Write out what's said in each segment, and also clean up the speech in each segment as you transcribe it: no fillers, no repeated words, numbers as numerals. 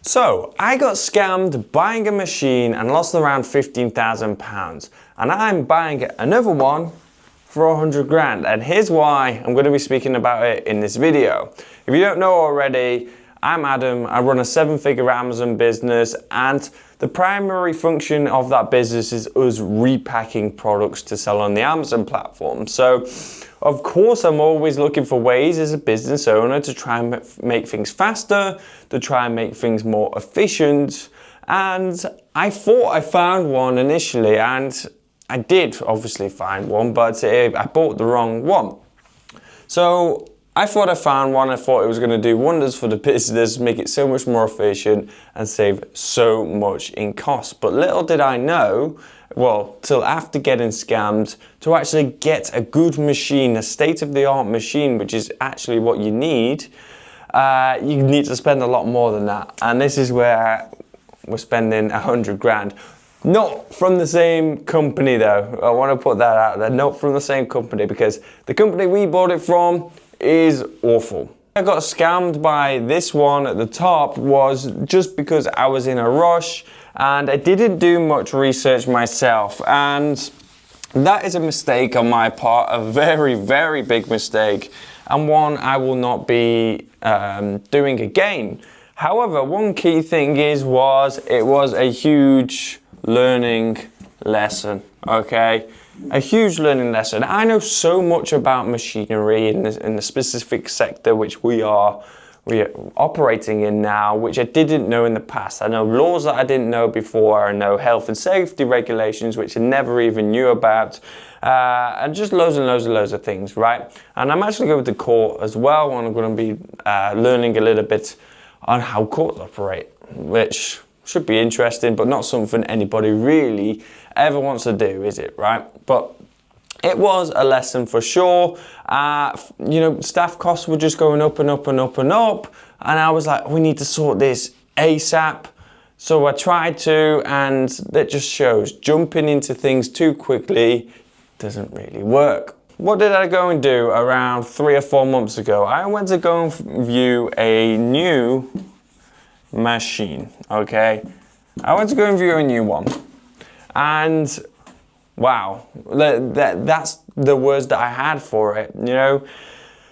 So I got scammed buying a machine and lost around £15,000, and I'm buying another one for 100 grand. And here's why I'm going to be speaking about it in this video. If you don't know already, I'm Adam. I run a 7-figure Amazon business, and the primary function of that business is us repacking products to sell on the Amazon platform. So of course, I'm always looking for ways as a business owner to try and make things faster, to try and make things more efficient. And I thought I found one initially, and I did obviously find one, but I bought the wrong one. So I thought I found one. I thought it was going to do wonders for the business, make it so much more efficient and save so much in cost. But little did I know, well, till after getting scammed, to actually get a good machine, a state-of-the-art machine, which is actually what you need to spend a lot more than that. And this is where we're spending 100 grand. Not from the same company though. I want to put that out there. Not from the same company, because the company we bought it from is awful. I got scammed by this one at the top was just because I was in a rush and I didn't do much research myself, and that is a mistake on my part, a very, very big mistake, and one I will not be doing again. However, one key thing it was a huge learning lesson, okay? A huge learning lesson. I know so much about machinery in the specific sector which we are operating in now, which I didn't know in the past. I know laws that I didn't know before. I know health and safety regulations which I never even knew about, and just loads and loads of things, right? And I'm actually going to court as well, and I'm going to be learning a little bit on how courts operate, which should be interesting, but not something anybody really ever wants to do, is it, right? But it was a lesson for sure. You know, staff costs were just going up and up and up and up, and I was like, we need to sort this ASAP. So I tried to, and that just shows jumping into things too quickly doesn't really work. What did I go and do around 3 or 4 months ago? I went to go and view a new machine, okay? I went to go and view a new one, and wow, that's the words that I had for it, you know?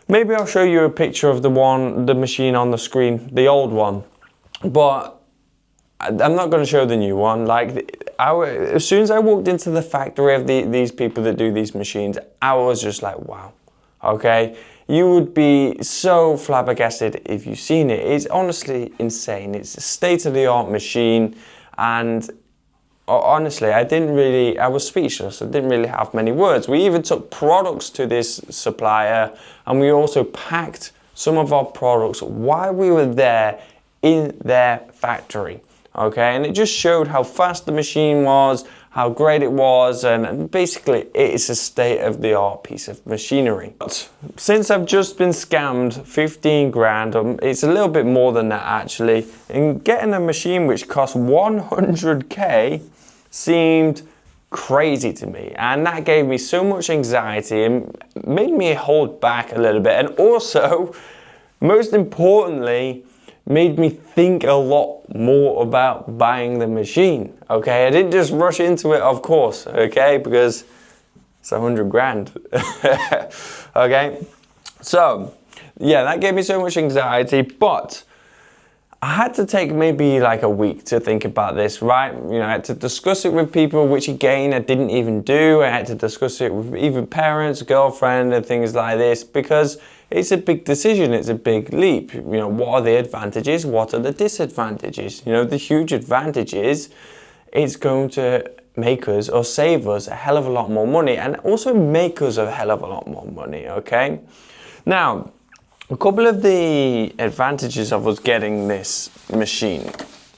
Maybe I'll show you a picture of the machine on the screen, the old one, but I'm not going to show the new one. Like, as soon as I walked into the factory of these people that do these machines, I was just like, wow, okay? You would be so flabbergasted if you've seen it. It's honestly insane. It's a state-of-the-art machine, and honestly, I was speechless. I didn't really have many words. We even took products to this supplier, and we also packed some of our products while we were there in their factory, okay? And it just showed how fast the machine was, how great it was, and basically it's a state-of-the-art piece of machinery. But since I've just been scammed 15 grand, it's a little bit more than that actually, and getting a machine which costs 100k seemed crazy to me, and that gave me so much anxiety and made me hold back a little bit, and also, most importantly, made me think a lot more about buying the machine, okay? I didn't just rush into it, of course, okay? Because it's 100 grand, okay? So, yeah, that gave me so much anxiety, but I had to take maybe like a week to think about this, right? You know, I had to discuss it with people, which again, I didn't even do. I had to discuss it with even parents, girlfriend, and things like this, because it's a big decision, it's a big leap. You know, what are the advantages? What are the disadvantages? You know, the huge advantage is it's going to make us or save us a hell of a lot more money, and also make us a hell of a lot more money, okay? Now, a couple of the advantages of us getting this machine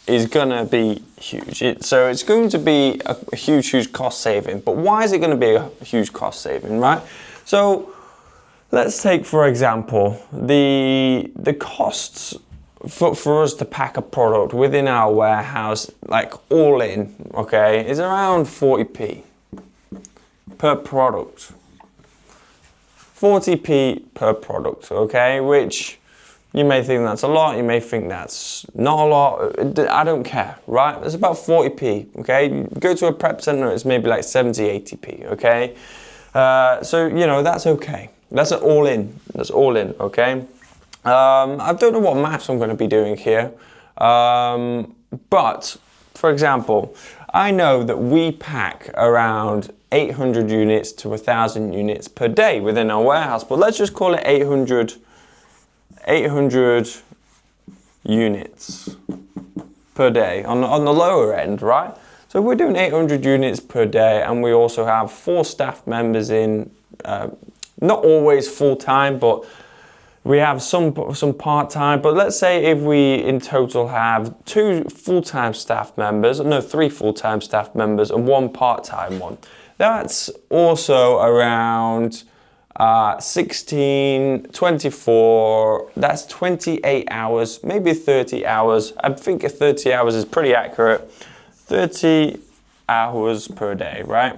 is gonna be huge. So it's going to be a huge cost saving. But why is it gonna be a huge cost saving, right? So let's take, for example, the costs for us to pack a product within our warehouse, like all in, okay, is around 40p per product. 40p per product, okay, which You may think that's a lot, you may think that's not a lot, I don't care, right? It's about 40p, okay? You go to a prep center, it's maybe like 70, 80p, okay? So, you know, that's okay. That's all in, okay? I don't know what maths I'm gonna be doing here, but, for example, I know that we pack around 800 units to 1,000 units per day within our warehouse, but let's just call it 800 units per day on the lower end, right? So we're doing 800 units per day, and we also have 4 staff members in, not always full-time, but we have some part-time. But let's say if we in total have 2 full-time staff members, no, 3 full-time staff members and 1 part-time one. That's also around 16, 24, that's 28 hours, maybe 30 hours. I think 30 hours is pretty accurate. 30 hours per day, right?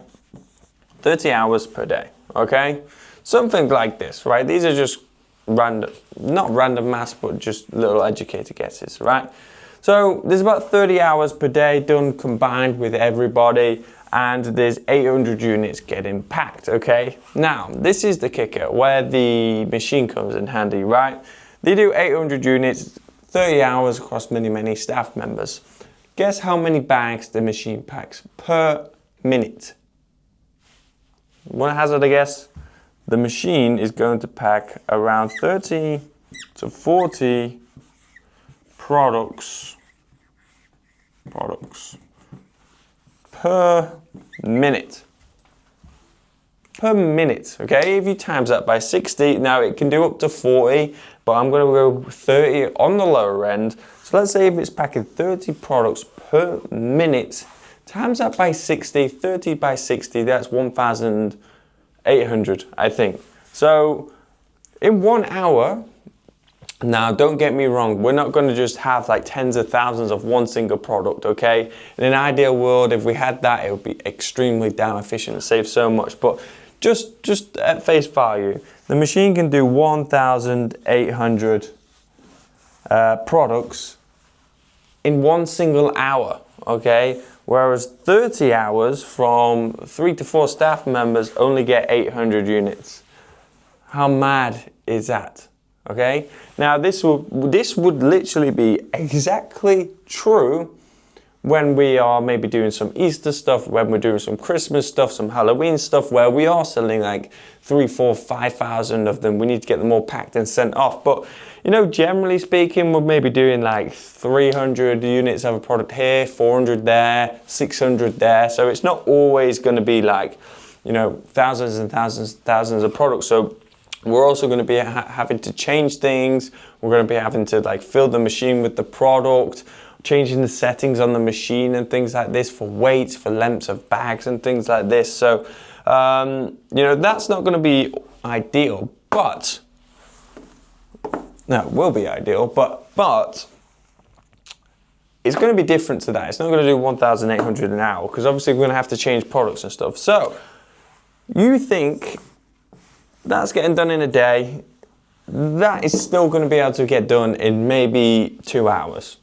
30 hours per day, okay? Something like this, right? These are just random, not random maths, but just little educator guesses, right? So there's about 30 hours per day done combined with everybody, and there's 800 units getting packed, okay? Now, this is the kicker, where the machine comes in handy, right? They do 800 units, 30 hours across many staff members. Guess how many bags the machine packs per minute? Want to hazard a guess? The machine is going to pack around 30 to 40 products per minute. Per minute, okay? If you times that by 60, now it can do up to 40, but I'm gonna go 30 on the lower end. So let's say if it's packing 30 products per minute, times that by 60, 30 by 60, that's 1,800, I think. So in 1 hour, now don't get me wrong, we're not gonna just have like tens of thousands of one single product, okay? In an ideal world, if we had that, it would be extremely damn efficient and save so much, but just at face value, the machine can do 1,800 products in 1 single hour, okay? Whereas 30 hours from 3 to 4 staff members only get 800 units. How mad is that? Okay, now this would literally be exactly true when we are maybe doing some Easter stuff, when we're doing some Christmas stuff, some Halloween stuff, where we are selling like 3, 4, 5,000 of them. We need to get them all packed and sent off. But you know, generally speaking, we're maybe doing like 300 units of a product here, 400 there, 600 there. So it's not always going to be like, you know, thousands and thousands of products. So we're also going to be having to change things. We're going to be having to like fill the machine with the product, changing the settings on the machine and things like this for weights, for lengths of bags and things like this. So, you know, that's not going to be ideal, but no, it will be ideal, but it's going to be different to that. It's not going to do 1,800 an hour because obviously we're going to have to change products and stuff. So you think that's getting done in a day, that is still going to be able to get done in maybe 2 hours.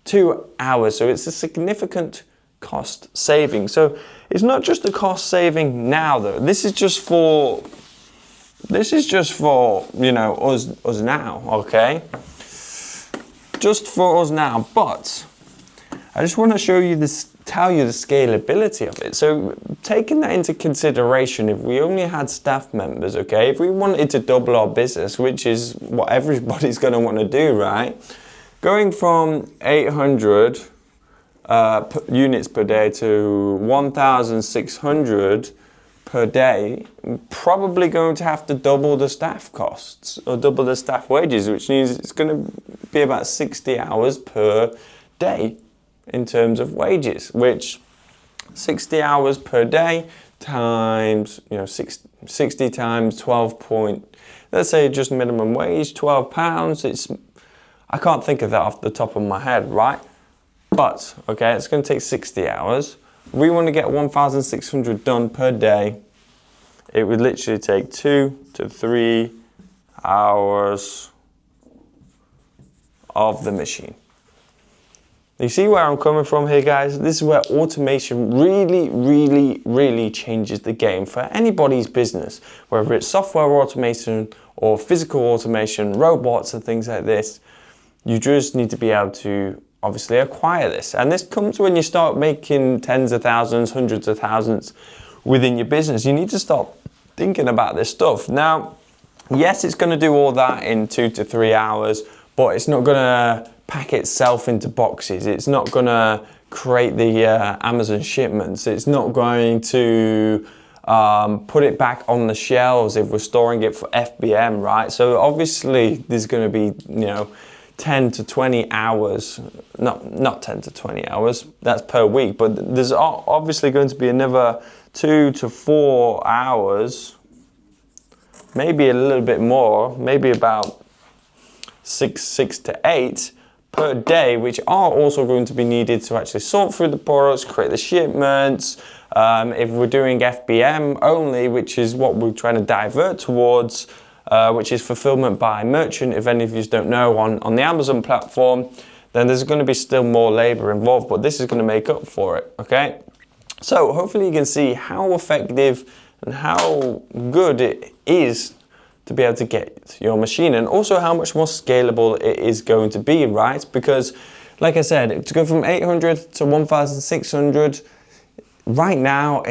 2 hours, so it's a significant cost saving. So it's not just a cost saving now though, this is just for, you know, us now, okay? Just for us now, but I just want to show you this, tell you the scalability of it. So taking that into consideration, if we only had staff members, okay, if we wanted to double our business, which is what everybody's going to want to do, right? Going from 800 units per day to 1,600 per day, probably going to have to double the staff costs or double the staff wages, which means it's going to be about 60 hours per day in terms of wages, which 60 hours per day times, you know, 60 times 12 point, let's say just minimum wage, £12. It's, I can't think of that off the top of my head, right? But, okay, it's going to take 60 hours. We want to get 1,600 done per day. It would literally take 2 to 3 hours of the machine. You see where I'm coming from here, guys? This is where automation really changes the game for anybody's business, whether it's software automation or physical automation, robots and things like this. You just need to be able to obviously acquire this. And this comes when you start making tens of thousands, hundreds of thousands within your business. You need to start thinking about this stuff. Now, yes, it's going to do all that in 2 to 3 hours, but it's not going to pack itself into boxes. It's not going to create the Amazon shipments. It's not going to put it back on the shelves if we're storing it for FBM, right? So obviously there's going to be, 10 to 20 hours, not 10 to 20 hours, that's per week, but there's obviously going to be another 2 to 4 hours, maybe a little bit more, maybe about six to 8 per day, which are also going to be needed to actually sort through the products, create the shipments. If we're doing FBM only, which is what we're trying to divert towards, which is fulfillment by merchant, if any of you don't know, on the Amazon platform, then there's going to be still more labor involved, but this is going to make up for it, okay? So hopefully you can see how effective and how good it is to be able to get your machine, and also how much more scalable it is going to be, right? Because like I said, to go from 800 to 1,600, right now,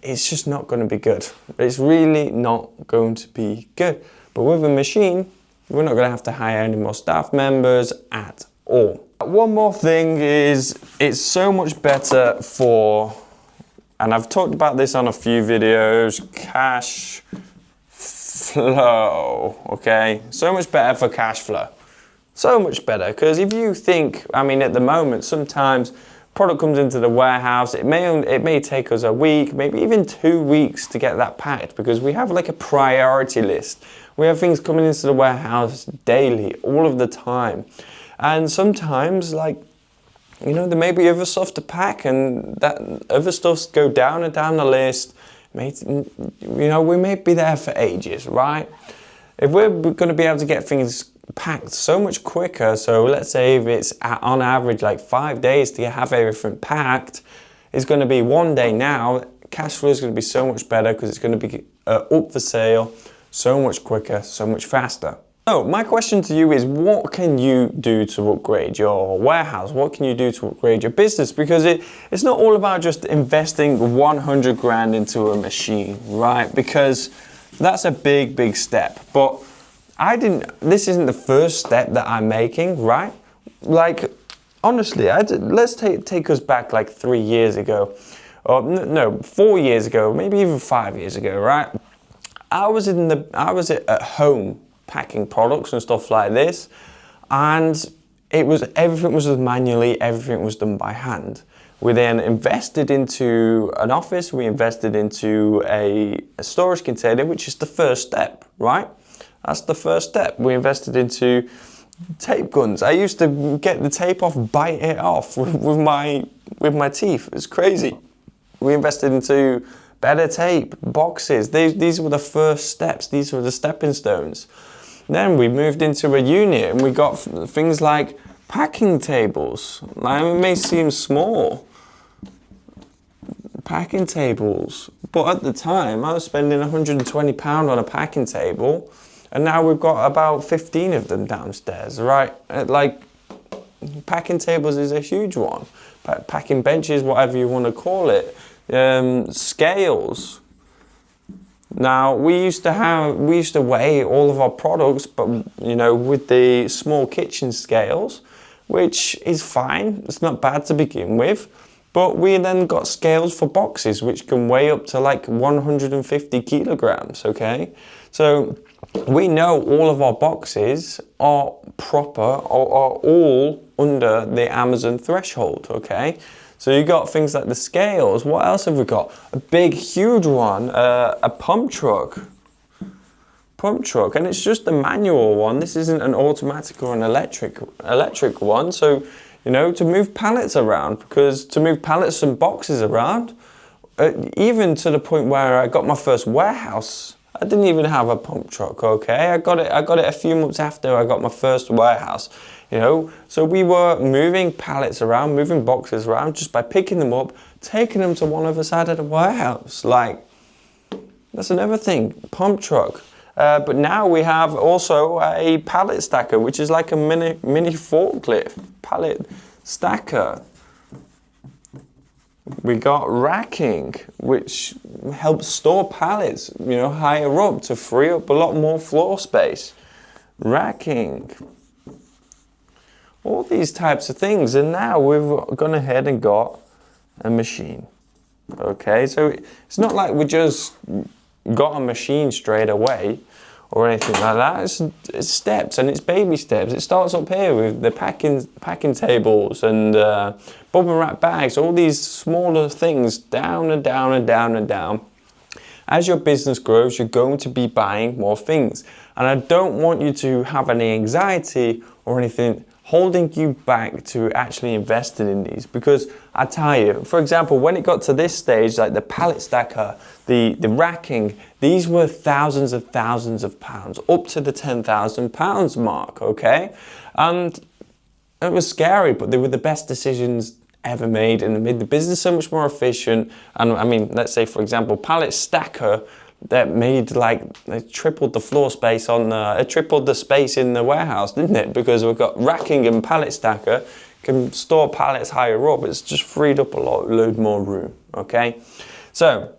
it's just not going to be good. It's really not going to be good. But with a machine, we're not going to have to hire any more staff members at all. One more thing is, it's so much better for, and I've talked about this on a few videos, cash flow, okay? So much better for cash flow. So much better, because if you think, at the moment, sometimes product comes into the warehouse, it may take us a week, maybe even 2 weeks to get that packed, because we have like a priority list. We have things coming into the warehouse daily, all of the time. And sometimes, there may be other stuff to pack, and that other stuff go down and down the list. We may be there for ages, right? If we're going to be able to get things packed so much quicker, so let's say if it's on average like 5 days to have everything packed, it's going to be 1 day now. Cash flow is going to be so much better because it's going to be up for sale so much quicker, so much faster. So my question to you is, what can you do to upgrade your warehouse? What can you do to upgrade your business? Because it's not all about just investing 100 grand into a machine, right? Because that's a big step. But this isn't the first step that I'm making, right? Honestly, let's take us back like 3 years ago, or no, 4 years ago, maybe even 5 years ago, right? I was at home packing products and stuff like this, and everything was done manually, everything was done by hand. We then invested into an office, we invested into a storage container, which is the first step, right? That's the first step. We invested into tape guns. I used to get the tape off, bite it off with my teeth. It's crazy. We invested into better tape, boxes. These were the first steps. These were the stepping stones. Then we moved into a unit and we got things like packing tables. It may seem small, packing tables, but at the time I was spending £120 on a packing table, and now we've got about 15 of them downstairs, right? Packing tables is a huge one. Packing benches, whatever you want to call it. Scales. Now, we used to weigh all of our products, but with the small kitchen scales, which is fine. It's not bad to begin with. But we then got scales for boxes, which can weigh up to like 150 kilograms, okay? So we know all of our boxes are proper, or are all under the Amazon threshold, okay? So you got things like the scales. What else have we got? A big, huge one, a pump truck. And it's just a manual one. This isn't an automatic or an electric one. So, to move pallets around, because to move pallets and boxes around, even to the point where I got my first warehouse, I didn't even have a pump truck, okay? I got it a few months after I got my first warehouse. you know. So we were moving pallets around, moving boxes around just by picking them up, taking them to one other side of the warehouse. Like, that's another thing, pump truck. But now we have also a pallet stacker, which is like a mini forklift pallet stacker. We got racking, which helps store pallets, you know, higher up to free up a lot more floor space. Racking. All these types of things. And now we've gone ahead and got a machine. Okay, so it's not like we just got a machine straight away or anything like that. It's steps, and it's baby steps. It starts up here with the packing tables and bubble wrap bags, all these smaller things, down and down and down and down. As your business grows, you're going to be buying more things. And I don't want you to have any anxiety or anything holding you back to actually investing in these, because I tell you, for example, when it got to this stage, like the pallet stacker, the racking, these were thousands of pounds, up to the £10,000 mark, okay? And it was scary, but they were the best decisions ever made, and they made the business so much more efficient. And I mean, let's say, for example, pallet stacker, that made it tripled the floor space it tripled the space in the warehouse, didn't it? Because we've got racking and pallet stacker, can store pallets higher up. It's just freed up a load more room, okay? So,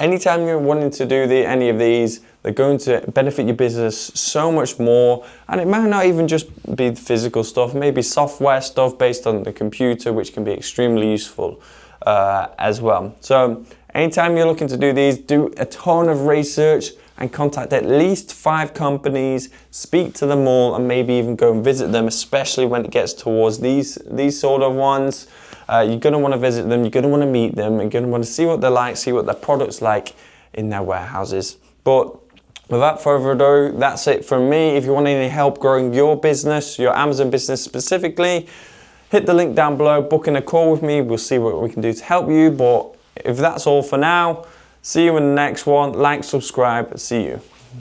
anytime you're wanting to do any of these, they're going to benefit your business so much more. And it might not even just be physical stuff, maybe software stuff based on the computer, which can be extremely useful as well. So, anytime you're looking to do these, do a ton of research and contact at least 5 companies, speak to them all, and maybe even go and visit them, especially when it gets towards these sort of ones. You're going to want to visit them, you're going to want to meet them, you're going to want to see what they're like, see what their product's like in their warehouses. But without further ado, that's it from me. If you want any help growing your business, your Amazon business specifically, hit the link down below, book in a call with me, we'll see what we can do to help you. But if that's all for now, see you in the next one. Like, subscribe, see you.